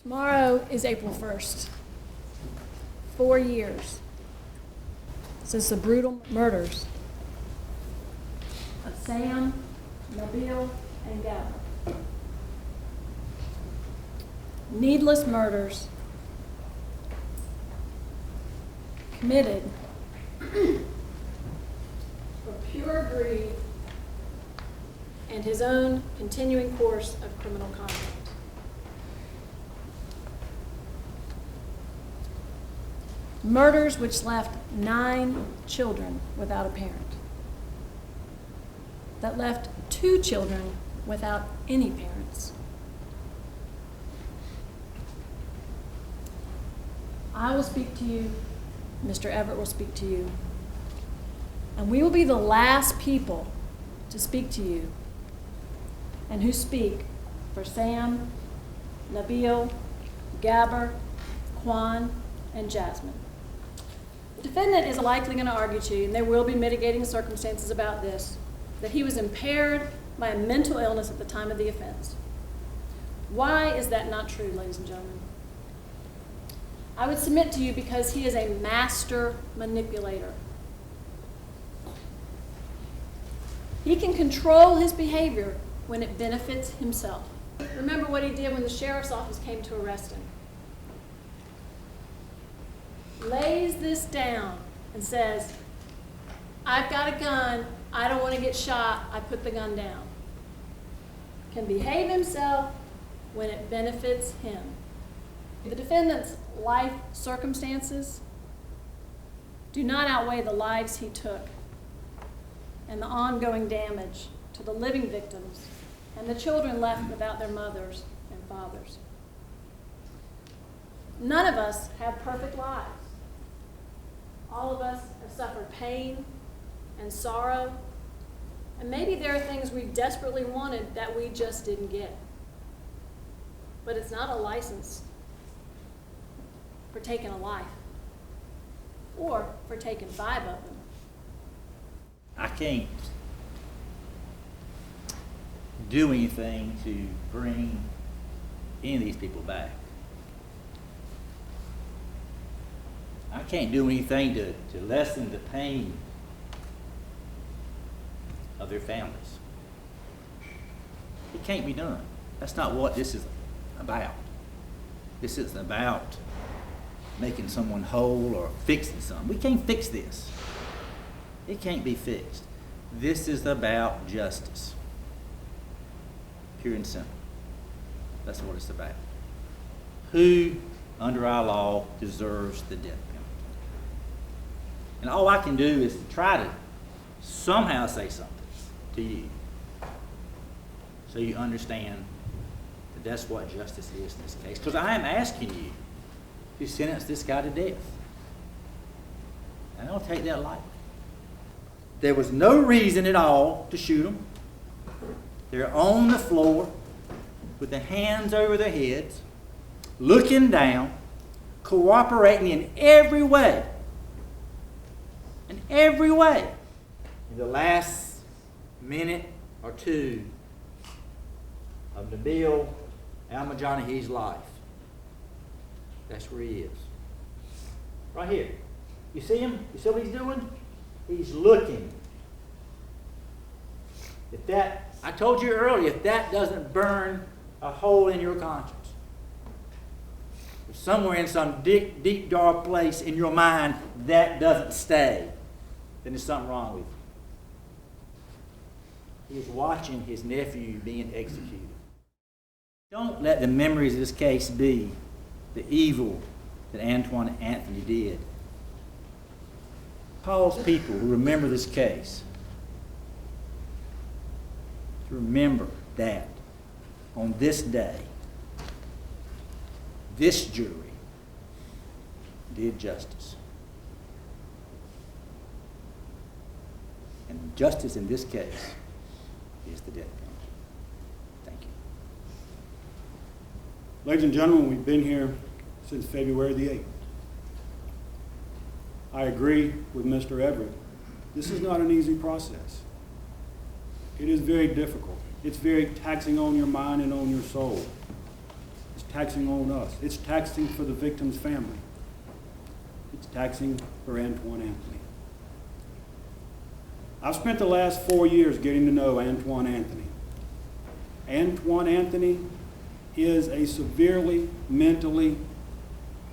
Tomorrow is April 1st. 4 years since the brutal murders of Sam, Nabil, and Gavin. Needless murders committed for pure greed and his own continuing course of criminal conduct. Murders which left 9 children without a parent, that left 2 children without any parents. I will speak to you, Mr. Everett will speak to you, and we will be the last people to speak to you and who speak for Sam, Nabil, Gabber, Quan, and Jasmine. The defendant is likely going to argue to you, and there will be mitigating circumstances about this, that he was impaired by a mental illness at the time of the offense. Why is that not true, ladies and gentlemen? I would submit to you because he is a master manipulator. He can control his behavior when it benefits himself. Remember what he did when the sheriff's office came to arrest him. Lays this down and says, I've got a gun, I don't want to get shot, I put the gun down. Can behave himself when it benefits him. The defendant's life circumstances do not outweigh the lives he took and the ongoing damage to the living victims and the children left without their mothers and fathers. None of us have perfect lives. All of us have suffered pain and sorrow, and maybe there are things we desperately wanted that we just didn't get. But it's not a license for taking a life or for taking 5 of them. I can't do anything to bring any of these people back. I can't do anything to lessen the pain of their families. It can't be done. That's not what this is about. This isn't about making someone whole or fixing something. We can't fix this. It can't be fixed. This is about justice. Pure and simple. That's what it's about. Who, under our law, deserves the death penalty? And all I can do is to try to somehow say something to you so you understand that that's what justice is in this case. Because I am asking you to sentence this guy to death. And I don't take that lightly. There was no reason at all to shoot them. They're on the floor with their hands over their heads, looking down, cooperating in every way. In every way. In the last minute or 2 of Nabil Al-Majani's life, that's where he is. Right here. You see him? You see what he's doing? He's looking. If that, I told you earlier, if that doesn't burn a hole in your conscience, if somewhere in some deep, deep, dark place in your mind that doesn't stay, then there's something wrong with you. He is watching his nephew being executed. Don't let the memories of this case be the evil that Antwan Anthony did. Cause people who remember this case to remember that on this day, this jury did justice. And justice in this case is the death penalty. Thank you. Ladies and gentlemen, we've been here since February the 8th. I agree with Mr. Everett. This is not an easy process. It is very difficult. It's very taxing on your mind and on your soul. It's taxing on us. It's taxing for the victim's family. It's taxing for Antwan Anthony. I've spent the last 4 years getting to know Antwan Anthony. Antwan Anthony is a severely mentally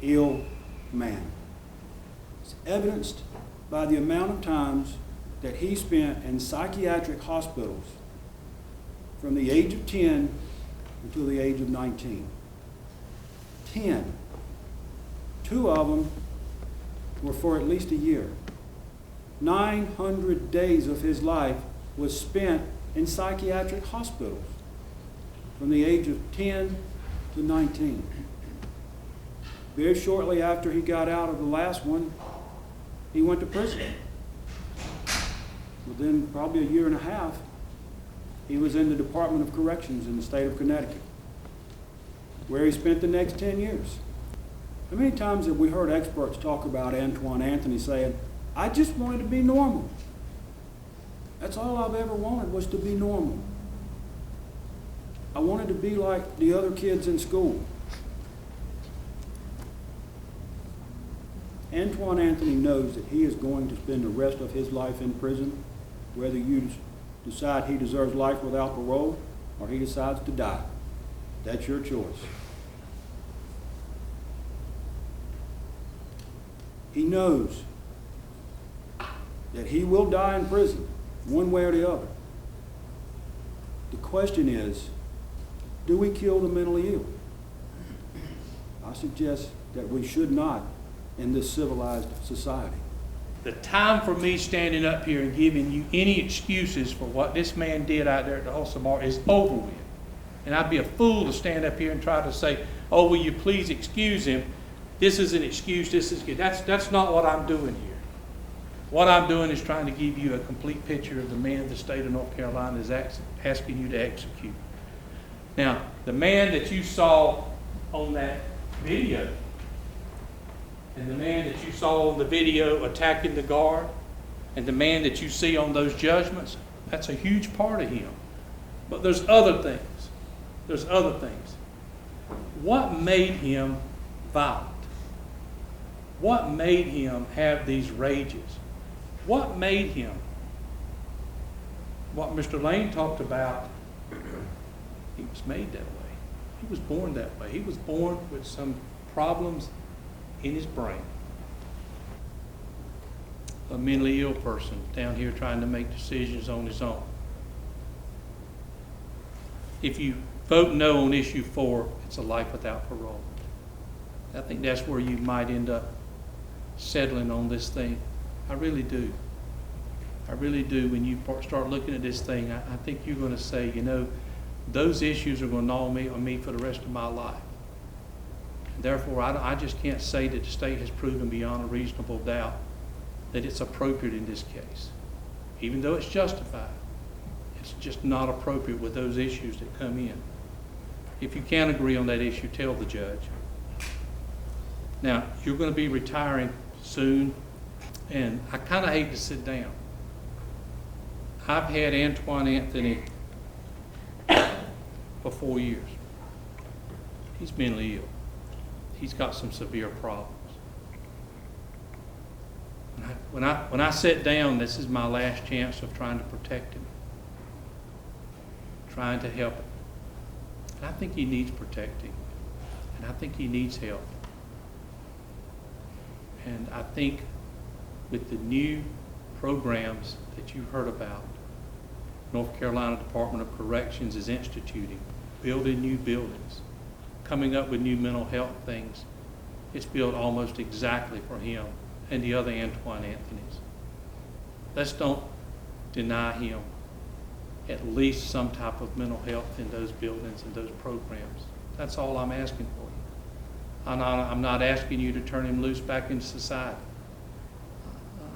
ill man. It's evidenced by the amount of times that he spent in psychiatric hospitals from the age of 10 until the age of 19. 10. 2 of them were for at least a year. 900 days of his life was spent in psychiatric hospitals from the age of 10 to 19. Very shortly after he got out of the last one, he went to prison. Within probably a year and a half, he was in the Department of Corrections in the state of Connecticut, where he spent the next 10 years. How many times have we heard experts talk about Antwan Anthony saying, I just wanted to be normal. That's all I've ever wanted, was to be normal. I wanted to be like the other kids in school. Antwan Anthony knows that he is going to spend the rest of his life in prison, whether you decide he deserves life without parole or he decides to die. That's your choice. He knows that he will die in prison, one way or the other. The question is, do we kill the mentally ill? I suggest that we should not in this civilized society. The time for me standing up here and giving you any excuses for what this man did out there at the Hustle Mart is over with. And I'd be a fool to stand up here and try to say, oh, will you please excuse him? This is an excuse, this is good. That's not what I'm doing here. What I'm doing is trying to give you a complete picture of the man the state of North Carolina is asking you to execute. Now, the man that you saw on that video, and the man that you saw on the video attacking the guard, and the man that you see on those judgments, that's a huge part of him. But there's other things. There's other things. What made him violent? What made him have these rages? What made him? What Mr. Lane talked about, he was made that way. He was born that way. He was born with some problems in his brain. A mentally ill person down here trying to make decisions on his own. If you vote no on issue 4, it's a life without parole. I think that's where you might end up settling on this thing. I really do. I really do. When you start looking at this thing, I think you're going to say, you know, those issues are going to gnaw on me for the rest of my life. Therefore, I just can't say that the state has proven beyond a reasonable doubt that it's appropriate in this case. Even though it's justified, it's just not appropriate with those issues that come in. If you can't agree on that issue, tell the judge. Now, you're going to be retiring soon, and I kind of hate to sit down. I've had Antwan Anthony for 4 years. He's mentally ill. He's got some severe problems. When I sit down, this is my last chance of trying to protect him, trying to help him. And I think he needs protecting, and I think he needs help. And I think with the new programs that you heard about, North Carolina Department of Corrections is instituting, building new buildings, coming up with new mental health things. It's built almost exactly for him and the other Antwan Anthonys. Let's don't deny him at least some type of mental health in those buildings and those programs. That's all I'm asking for you. I'm not asking you to turn him loose back into society.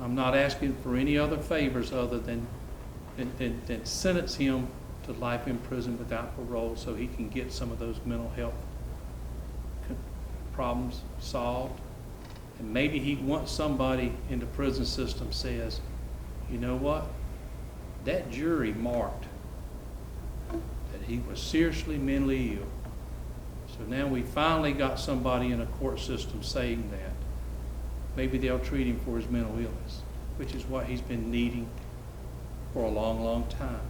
I'm not asking for any other favors other than sentence him to life in prison without parole so he can get some of those mental health problems solved. And maybe he wants somebody in the prison system says, you know what? That jury marked that he was seriously mentally ill. So now we finally got somebody in a court system saying that. Maybe they'll treat him for his mental illness, which is what he's been needing for a long, long time.